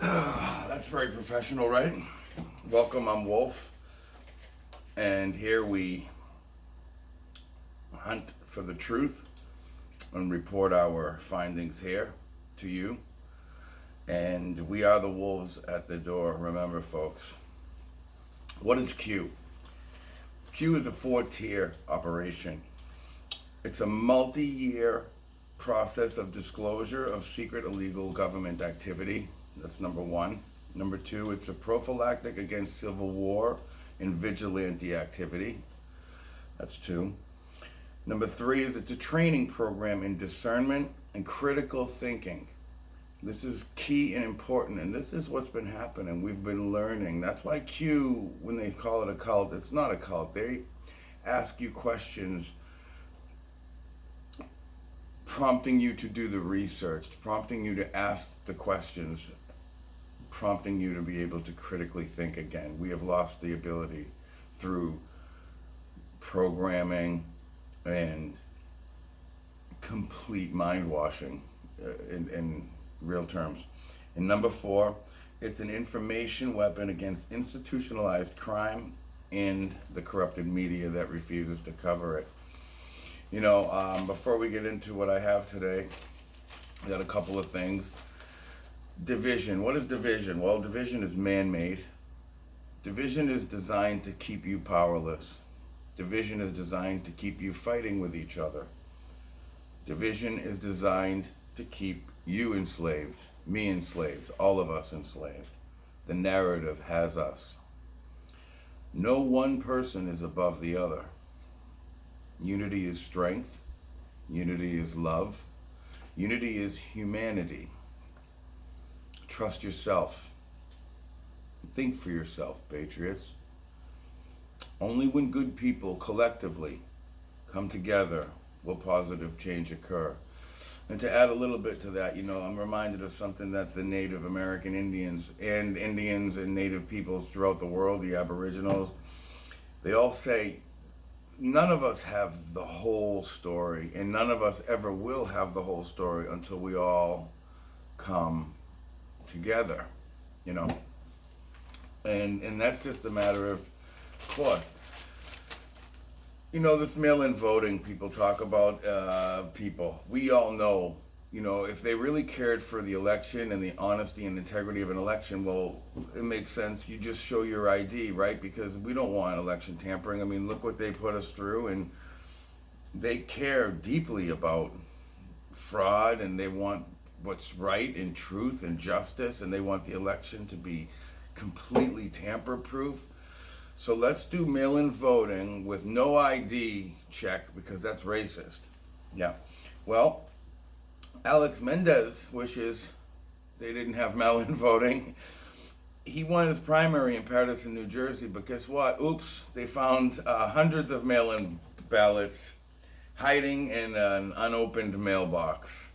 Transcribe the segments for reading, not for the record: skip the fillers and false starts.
That's very professional, right? Welcome, I'm Wolf, and here we hunt for the truth and report our findings here to you. And we are the wolves at the door. Remember, folks, what is Q? Q is a 4-tier operation. It's a multi-year process of disclosure of secret illegal government activity. That's number one. Number two, it's a prophylactic against civil war and vigilante activity. That's two. Number three is it's a training program in discernment and critical thinking. This is key and important, and this is what's been happening. We've been learning. That's why Q, when they call it a cult, it's not a cult. They ask you questions prompting you to do the research, prompting you to ask the questions, prompting you to be able to critically think again. We have lost the ability through programming and complete mind washing in real terms. And number four, it's an information weapon against institutionalized crime and the corrupted media that refuses to cover it. Before we get into what I have today, I got a couple of things. Division. What is division? Well, division is man-made. Division is designed to keep you powerless. Division is designed to keep you fighting with each other. Division is designed to keep you enslaved, me enslaved, all of us enslaved. The narrative has us. No one person is above the other. Unity is strength. Unity is love. Unity is humanity. Trust yourself. Think for yourself, patriots. Only when good people collectively come together will positive change occur. And to add a little bit to that, I'm reminded of something that the Native American Indians and Native peoples throughout the world, the Aboriginals, they all say, none of us have the whole story, and none of us ever will have the whole story until we all come together, and that's just a matter of course. This mail-in voting people talk about, we all know, if they really cared for the election and the honesty and integrity of an election, well, it makes sense. You just show your ID, right? Because we don't want election tampering. I mean, look what they put us through, and they care deeply about fraud, and they want what's right and truth and justice, and they want the election to be completely tamper-proof. So let's do mail-in voting with no ID check, because that's racist. Yeah. Well, Alex Mendez wishes they didn't have mail-in voting. He won his primary in Paterson, New Jersey, but guess what? Oops, they found hundreds of mail-in ballots hiding in an unopened mailbox.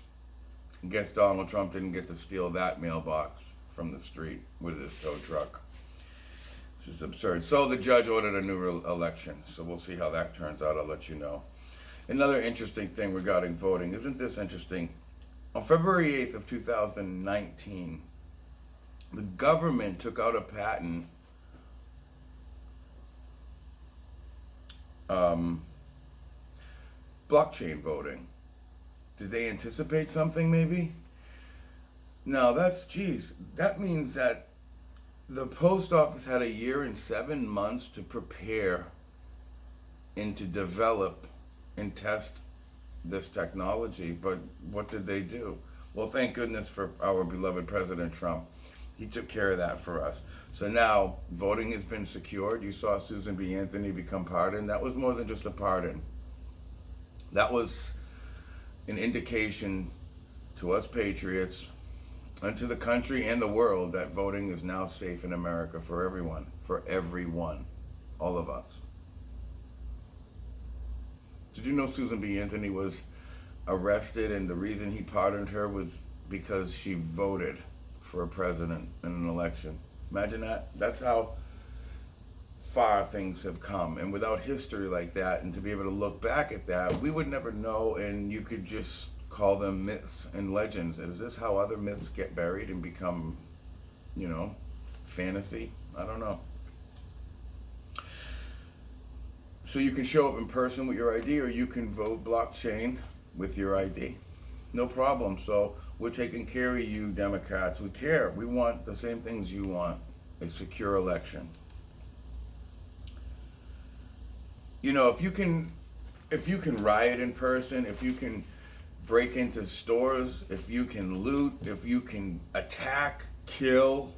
Guess Donald Trump didn't get to steal that mailbox from the street with his tow truck. This is absurd. So the judge ordered a new election. So we'll see how that turns out. I'll let you know. Another interesting thing regarding voting. Isn't this interesting? On February 8th of 2019, the government took out a patent blockchain voting. Did they anticipate something maybe? No, that means that the post office had a year and 7 months to prepare and to develop and test this technology. But what did they do? Well, thank goodness for our beloved President Trump. He took care of that for us. So now voting has been secured. You saw Susan B. Anthony become pardoned. That was more than just a pardon. That was an indication to us patriots and to the country and the world that voting is now safe in America for everyone, all of us. Did you know Susan B. Anthony was arrested, and the reason he pardoned her was because she voted for a president in an election? Imagine that. That's how far things have come. And without history like that, and to be able to look back at that, we would never know, and you could just call them myths and legends. Is this how other myths get buried and become fantasy. I don't know. So you can show up in person with your ID, or you can vote blockchain with your ID. No problem. So we're taking care of you, Democrats. We care. We want the same things you want. A secure election. If you can riot in person, if you can break into stores, if you can loot, if you can attack, kill,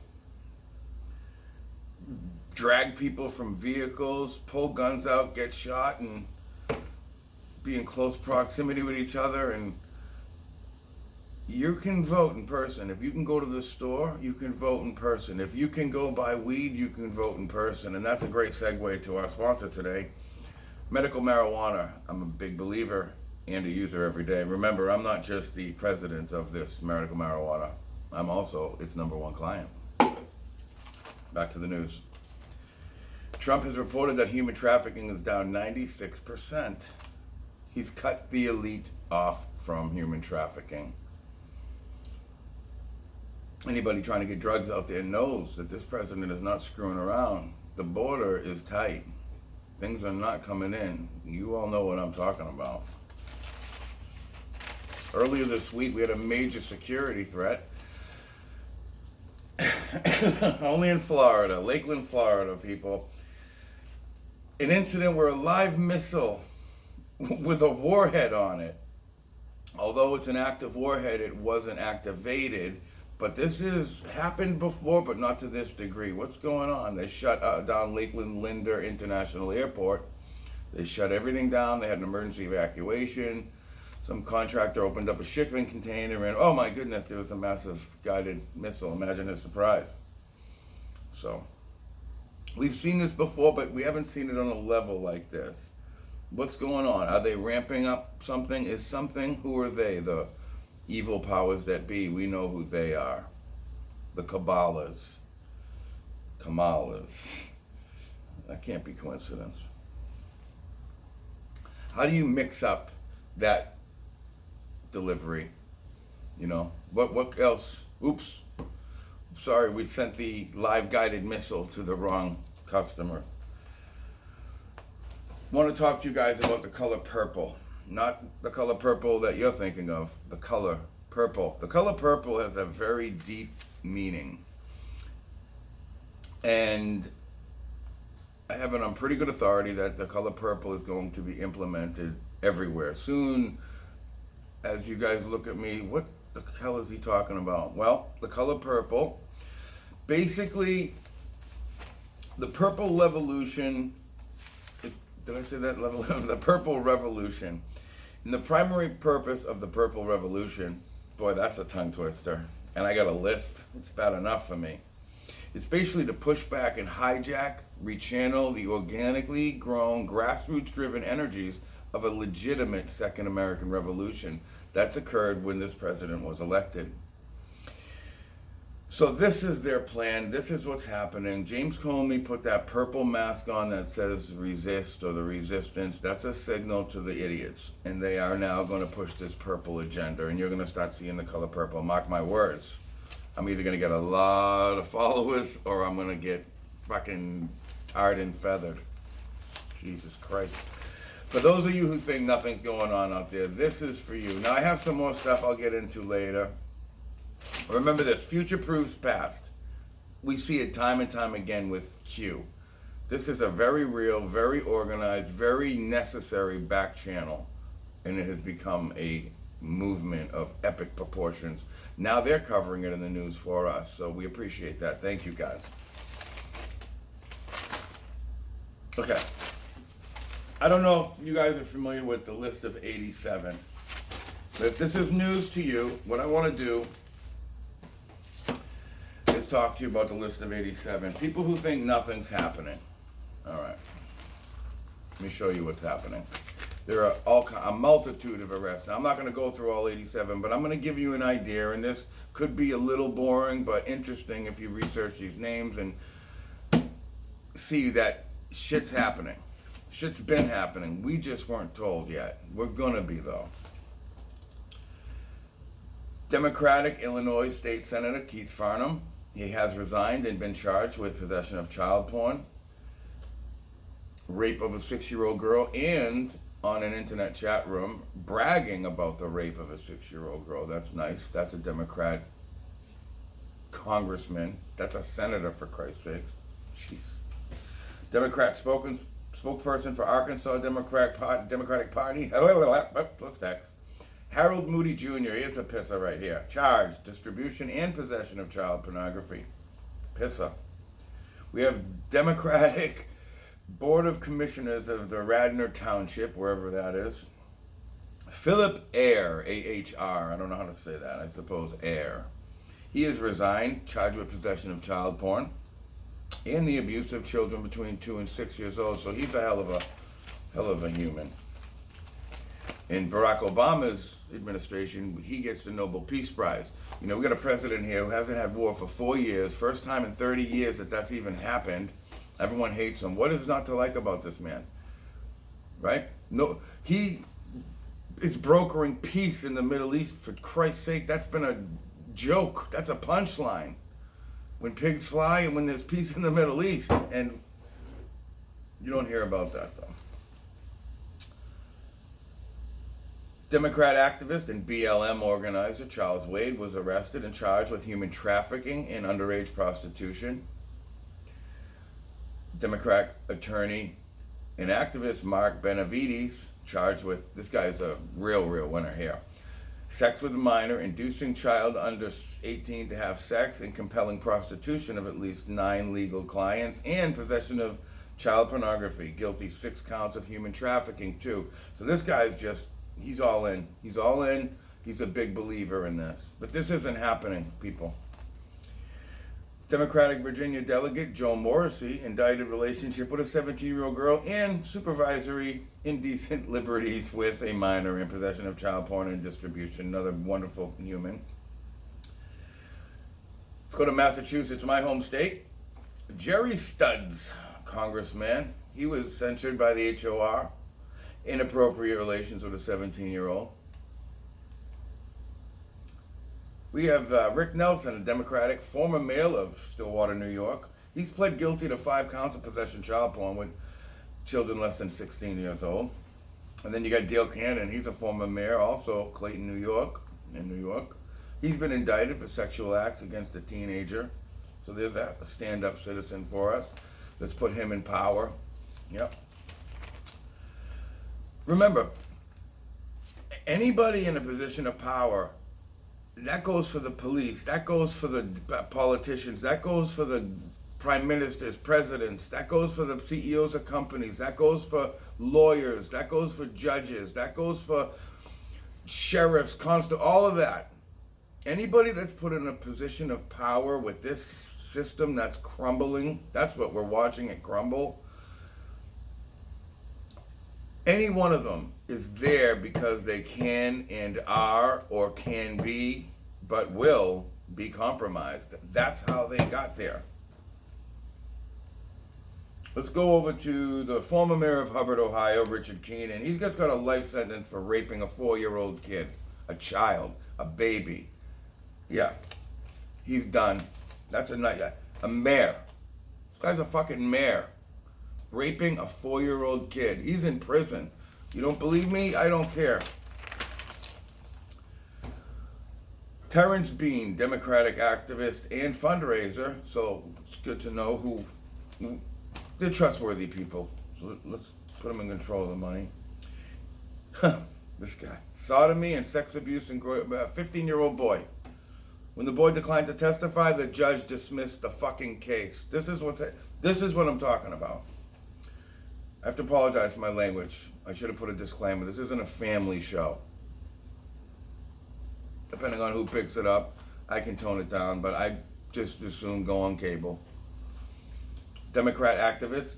drag people from vehicles, pull guns out, get shot, and be in close proximity with each other, and you can vote in person. If you can go to the store, you can vote in person. If you can go buy weed, you can vote in person. And that's a great segue to our sponsor today, medical marijuana. I'm a big believer and a user every day. Remember, I'm not just the president of this medical marijuana. I'm also its #1 client. Back to the news. Trump has reported that human trafficking is down 96%. He's cut the elite off from human trafficking. Anybody trying to get drugs out there knows that this president is not screwing around. The border is tight. Things are not coming in. You all know what I'm talking about. Earlier this week, we had a major security threat. Only in Florida, Lakeland, Florida, people. An incident where a live missile with a warhead on it, although it's an active warhead, it wasn't activated. But this has happened before, but not to this degree. What's going on? They shut down Lakeland Linder International Airport. They shut everything down. They had an emergency evacuation. Some contractor opened up a shipping container, and oh my goodness, there was a massive guided missile. Imagine his surprise. So, we've seen this before, but we haven't seen it on a level like this. What's going on? Are they ramping up something? Is something? Who are they? The evil powers that be. We know who they are. The Kamalas. That can't be coincidence. How do you mix up that delivery? What else? Oops. Sorry, we sent the live guided missile to the wrong customer. I want to talk to you guys about the color purple. Not the color purple that you're thinking of, the color purple. The color purple has a very deep meaning. And I have it on pretty good authority that the color purple is going to be implemented everywhere. Soon, as you guys look at me, what the hell is he talking about? Well, the color purple, basically, the purple revolution, did I say that? The purple revolution. And the primary purpose of the purple revolution, boy, that's a tongue twister. And I got a lisp. It's bad enough for me. It's basically to push back and hijack, rechannel the organically grown, grassroots-driven energies of a legitimate Second American Revolution that's occurred when this president was elected. So this is their plan. This is what's happening. James Comey put that purple mask on that says resist or the resistance. That's a signal to the idiots. And they are now going to push this purple agenda. And you're going to start seeing the color purple. Mark my words. I'm either going to get a lot of followers or I'm going to get fucking tarred and feathered. Jesus Christ. For those of you who think nothing's going on out there, this is for you. Now, I have some more stuff I'll get into later. Remember this, future proves past. We see it time and time again with Q. This is a very real, very organized, very necessary back channel. And it has become a movement of epic proportions. Now they're covering it in the news for us. So we appreciate that. Thank you, guys. Okay. I don't know if you guys are familiar with the list of 87. But if this is news to you, what I want to do is talk to you about the list of 87. People who think nothing's happening. All right. Let me show you what's happening. There are a multitude of arrests. Now, I'm not going to go through all 87, but I'm going to give you an idea. And this could be a little boring, but interesting if you research these names and see that shit's happening. Shit's been happening. We just weren't told yet. We're going to be, though. Democratic Illinois State Senator Keith Farnham. He has resigned and been charged with possession of child porn, rape of a 6-year-old girl, and on an internet chat room bragging about the rape of a 6-year-old girl. That's nice. That's a Democrat congressman. That's a senator, for Christ's sakes. Jeez. Democrat spokesperson for Arkansas Democratic Party. Plus text. Harold Moody Jr. Here's a pisser right here. Charged distribution and possession of child pornography. Pisser. We have Democratic Board of Commissioners of the Radnor Township, wherever that is. Philip Ayer, A-H-R. I don't know how to say that. I suppose Ayer. He has resigned, charged with possession of child porn and the abuse of children between 2 and 6 years old. So he's a hell of a human. In Barack Obama's administration, he gets the Nobel Peace Prize. You know, we got a president here who hasn't had war for 4 years. First time in 30 years that that's even happened. Everyone hates him. What is not to like about this man? Right? No, he is brokering peace in the Middle East. For Christ's sake, that's been a joke. That's a punchline. When pigs fly and when there's peace in the Middle East. And you don't hear about that, though. Democrat activist and BLM organizer Charles Wade was arrested and charged with human trafficking and underage prostitution. Democrat attorney and activist Mark Benavides charged with, this guy's a real winner here, sex with a minor, inducing child under 18 to have sex, and compelling prostitution of at least 9 legal clients, and possession of child pornography. Guilty 6 counts of human trafficking too. So this guy's just, he's all in. He's all in. He's a big believer in this. But this isn't happening, people. Democratic Virginia delegate Joe Morrissey indicted relationship with a 17-year-old girl and supervisory indecent liberties with a minor in possession of child porn and distribution. Another wonderful human. Let's go to Massachusetts, my home state. Jerry Studs, congressman. He was censured by the HOR. Inappropriate relations with a 17-year-old. We have Rick Nelson, a Democratic, former mayor of Stillwater, New York. He's pled guilty to 5 counts of possession of child porn with children less than 16 years old. And then you got Dale Cannon. He's a former mayor, also Clayton, New York, in New York. He's been indicted for sexual acts against a teenager. So there's a stand-up citizen for us. Let's put him in power. Yep. Remember, anybody in a position of power, that goes for the police, that goes for the politicians, that goes for the prime ministers, presidents, that goes for the CEOs of companies, that goes for lawyers, that goes for judges, that goes for sheriffs, constables, all of that. Anybody that's put in a position of power with this system that's crumbling, that's what we're watching it crumble. Any one of them is there because they can and are or can be, but will be compromised. That's how they got there. Let's go over to the former mayor of Hubbard, Ohio, Richard Keenan. He's just got a life sentence for raping a 4-year-old kid, a child, a baby. Yeah, he's done. That's a nut. A mayor. This guy's a fucking mayor. Raping a 4-year-old kid. He's in prison. You don't believe me? I don't care. Terrence Bean, Democratic activist and fundraiser. So it's good to know who they're trustworthy people. So let's put them in control of the money. This guy. Sodomy and sex abuse and 15-year-old boy. When the boy declined to testify, the judge dismissed the fucking case. This is what I'm talking about. I have to apologize for my language. I should have put a disclaimer. This isn't a family show. Depending on who picks it up, I can tone it down, but I just assume go on cable. Democrat activist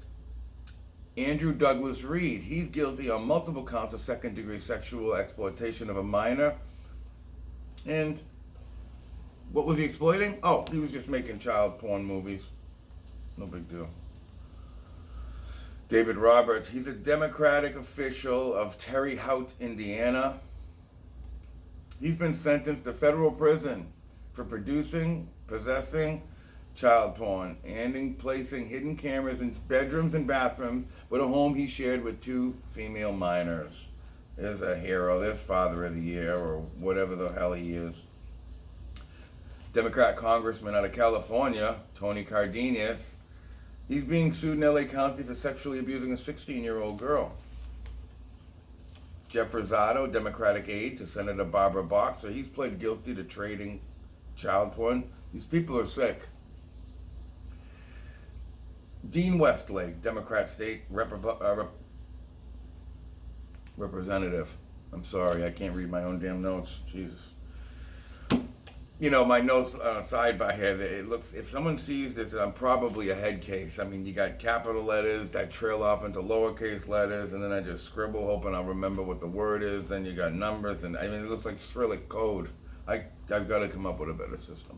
Andrew Douglas Reed. He's guilty on multiple counts of second-degree sexual exploitation of a minor. And what was he exploiting? Oh, he was just making child porn movies. No big deal. David Roberts, he's a Democratic official of Terre Haute, Indiana. He's been sentenced to federal prison for producing, possessing, child porn and in placing hidden cameras in bedrooms and bathrooms with a home he shared with 2 female minors. There's a hero. There's Father of the Year or whatever the hell he is. Democrat congressman out of California, Tony Cardenas, he's being sued in LA County for sexually abusing a 16-year-old girl. Jeff Rosado, Democratic aide to Senator Barbara Boxer, he's pled guilty to trading child porn. These people are sick. Dean Westlake, Democrat state representative. I'm sorry, I can't read my own damn notes. Jesus. You know, my notes on a sidebar here, it looks, if someone sees this, I'm probably a head case. I mean, you got capital letters that trail off into lowercase letters, and then I just scribble, hoping I'll remember what the word is. Then you got numbers, and I mean, it looks like Cyrillic code. I've got to come up with a better system.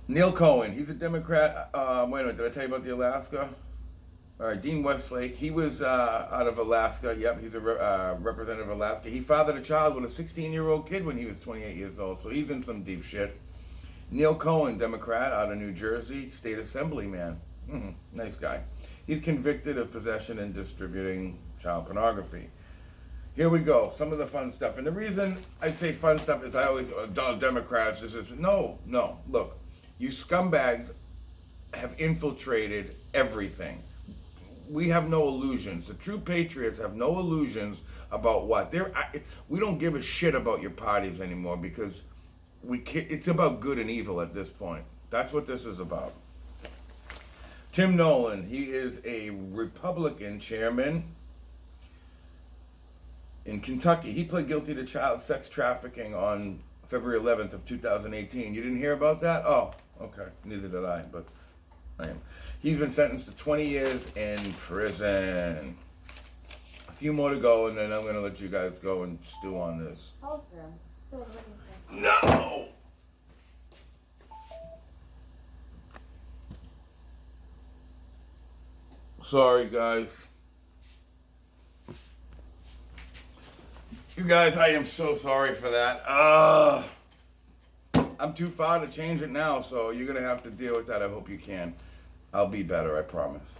Neil Cohen, he's a Democrat. Wait a minute, did I tell you about the Alaska? All right, Dean Westlake, he was out of Alaska. Yep, he's a representative of Alaska. He fathered a child with a 16-year-old kid when he was 28 years old, so he's in some deep shit. Neil Cohen, Democrat out of New Jersey, state assemblyman. Nice guy. He's convicted of possession and distributing child pornography. Here we go, some of the fun stuff. And the reason I say fun stuff is I always, Democrats, this is, no, look, you scumbags have infiltrated everything. We have no illusions. The true patriots have no illusions about what we don't give a shit about your parties anymore because it's about good and evil at this point. That's what this is about. Tim Nolan, he is a Republican chairman in Kentucky. He pled guilty to child sex trafficking on February 11th of 2018. You didn't hear about that? Oh, okay. Neither did I, but I am. He's been sentenced to 20 years in prison. A few more to go, and then I'm going to let you guys go and stew on this. Hold them. So what do you say? No! Sorry, guys. You guys, I am so sorry for that. I'm too far to change it now, so you're going to have to deal with that. I hope you can. I'll be better, I promise.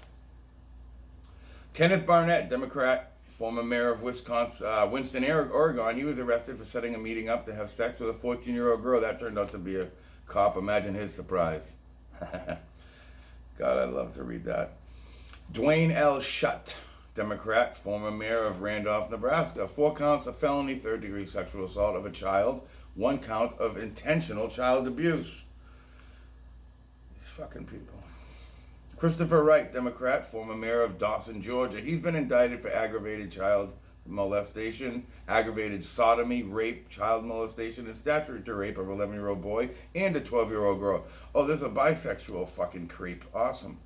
Kenneth Barnett, Democrat, former mayor of Winston, Oregon, he was arrested for setting a meeting up to have sex with a 14-year-old girl. That turned out to be a cop. Imagine his surprise. God, I'd love to read that. Dwayne L. Schutt, Democrat, former mayor of Randolph, Nebraska. 4 counts of felony third-degree sexual assault of a child. 1 count of intentional child abuse. These fucking people. Christopher Wright, Democrat, former mayor of Dawson, Georgia. He's been indicted for aggravated child molestation, aggravated sodomy, rape, child molestation, and statutory rape of an 11-year-old boy and a 12-year-old girl. Oh, there's a bisexual fucking creep. Awesome.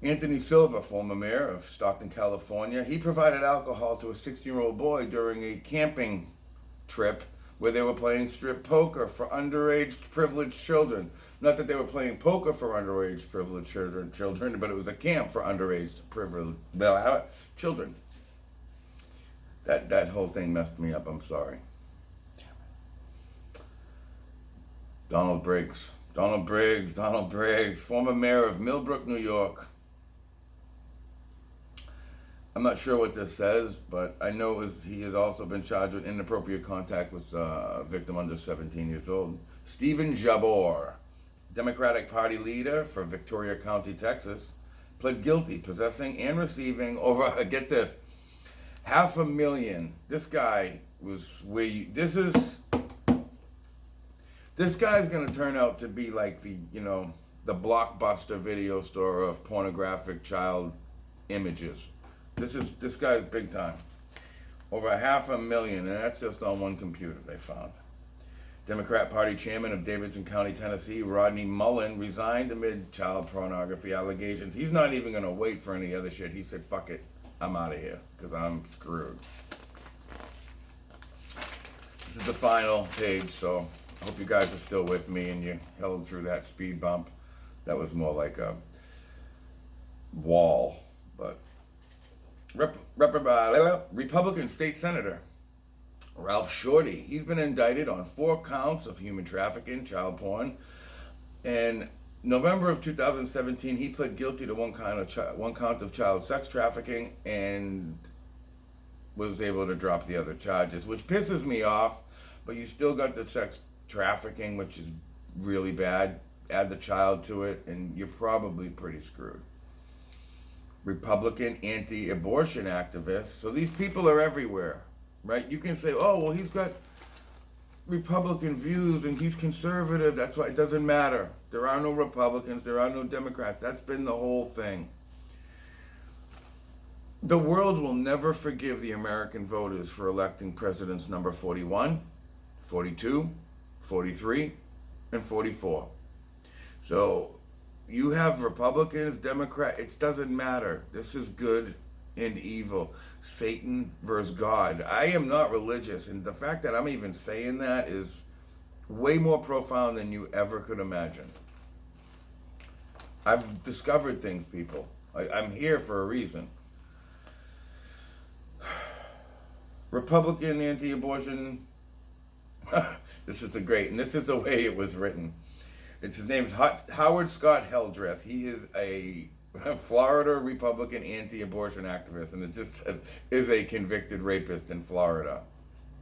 Anthony Silva, former mayor of Stockton, California. He provided alcohol to a 16-year-old boy during a camping trip where they were playing strip poker for underage privileged children. Not that they were playing poker for underage privileged children, but it was a camp for underage privileged children. That whole thing messed me up. I'm sorry. Damn it. Donald Briggs, former mayor of Millbrook, New York. I'm not sure what this says, but I know he has also been charged with inappropriate contact with a victim under 17 years old. Stephen Jabor, Democratic Party leader for Victoria County, Texas, pled guilty, possessing and receiving over, get this, $500,000. This guy was this guy's going to turn out to be like the Blockbuster video store of pornographic child images. This guy's big time. Over $500,000, and that's just on one computer they found. Democrat Party chairman of Davidson County, Tennessee, Rodney Mullen, resigned amid child pornography allegations. He's not even going to wait for any other shit. He said, fuck it, I'm out of here, because I'm screwed. This is the final page, so I hope you guys are still with me and you held through that speed bump. That was more like a wall, but... Republican state senator Ralph Shorty, he's been indicted on 4 counts of human trafficking, child porn. In November of 2017, he pled guilty to one count of child sex trafficking and was able to drop the other charges, which pisses me off. But you still got the sex trafficking, which is really bad. Add the child to it, and you're probably pretty screwed. Republican anti-abortion activists. So these people are everywhere, right? You can say, oh, well, he's got Republican views and he's conservative. That's why it doesn't matter. There are no Republicans. There are no Democrats. That's been the whole thing. The world will never forgive the American voters for electing presidents number 41, 42, 43, and 44. So you have Republicans, Democrats, it doesn't matter. This is good and evil. Satan versus God. I am not religious, and the fact that I'm even saying that is way more profound than you ever could imagine. I've discovered things, people. I'm here for a reason. Republican anti-abortion. This is and this is the way it was written. His name is Howard Scott Heldreth. He is a Florida Republican anti-abortion activist, and it just said, is a convicted rapist in Florida.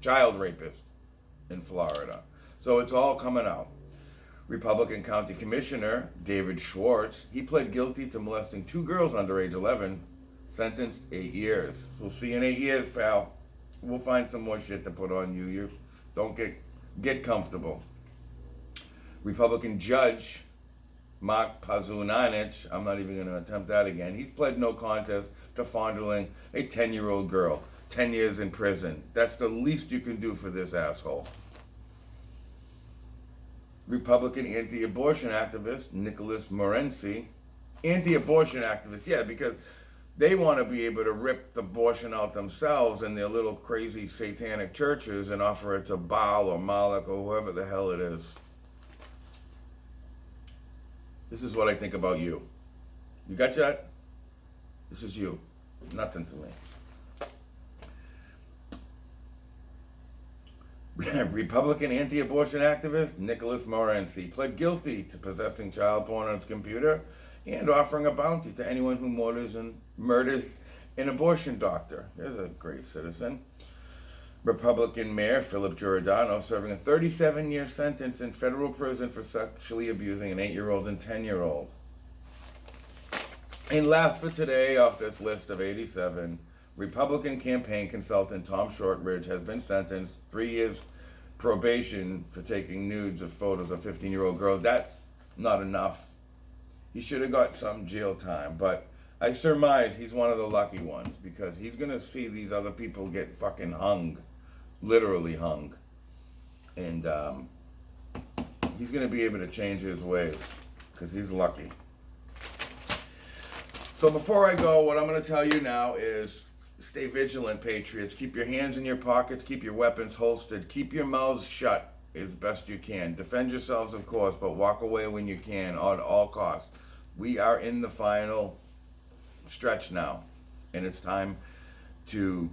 Child rapist in Florida. So it's all coming out. Republican County Commissioner David Schwartz, he pled guilty to molesting 2 girls under age 11, sentenced 8 years. We'll see you in 8 years, pal. We'll find some more shit to put on you. You don't get comfortable. Republican Judge Mark Pazunanich, I'm not even going to attempt that again. He's pled no contest to fondling a 10-year-old girl. 10 years in prison. That's the least you can do for this asshole. Republican anti-abortion activist Nicholas Morency. Anti-abortion activist, yeah, because they want to be able to rip the abortion out themselves in their little crazy satanic churches and offer it to Baal or Moloch or whoever the hell it is. This is what I think about you. You got that? This is you. Nothing to me. Republican anti-abortion activist Nicholas Morency pled guilty to possessing child porn on his computer and offering a bounty to anyone who murders an abortion doctor. There's a great citizen. Republican Mayor Philip Giordano serving a 37-year sentence in federal prison for sexually abusing an 8-year-old and 10-year-old. And last for today, off this list of 87, Republican campaign consultant Tom Shortridge has been sentenced 3 years probation for taking nudes of photos of 15-year-old girls. That's not enough. He should have got some jail time, but I surmise he's one of the lucky ones because he's going to see these other people get fucking hung. Literally hung. And he's going to be able to change his ways because he's lucky. So before I go, what I'm going to tell you now is stay vigilant, patriots. Keep your hands in your pockets. Keep your weapons holstered. Keep your mouths shut as best you can. Defend yourselves, of course, but walk away when you can at all costs. We are in the final stretch now, and it's time to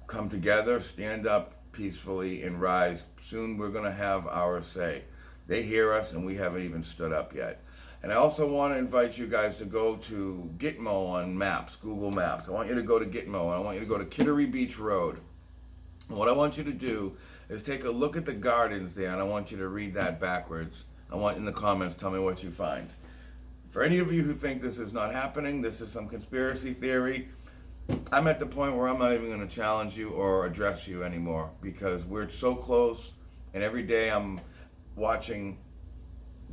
come together, stand up peacefully, and rise. Soon we're going to have our say. They hear us, and we haven't even stood up yet. And I also want to invite you guys to go to Gitmo on Maps, Google Maps. I want you to go to Gitmo, and I want you to go to Kittery Beach Road. And what I want you to do is take a look at the gardens there, and I want you to read that backwards. I want in the comments, tell me what you find. For any of you who think this is not happening, this is some conspiracy theory, I'm at the point where I'm not even going to challenge you or address you anymore because we're so close, and every day I'm watching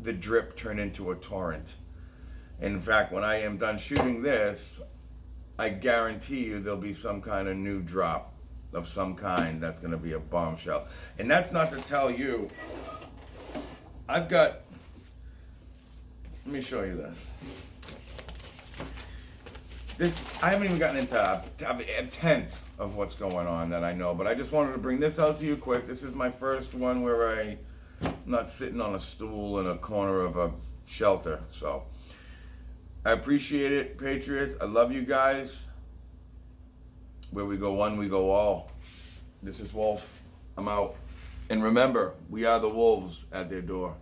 the drip turn into a torrent. And in fact, when I am done shooting this, I guarantee you there'll be some kind of new drop of some kind that's going to be a bombshell. And that's not to tell you, I've got, let me show you this. I haven't even gotten into a tenth of what's going on that I know, but I just wanted to bring this out to you quick. This is my first one where I'm not sitting on a stool in a corner of a shelter. So I appreciate it, Patriots. I love you guys. Where we go one, we go all. This is Wolf. I'm out. And remember, we are the wolves at their door.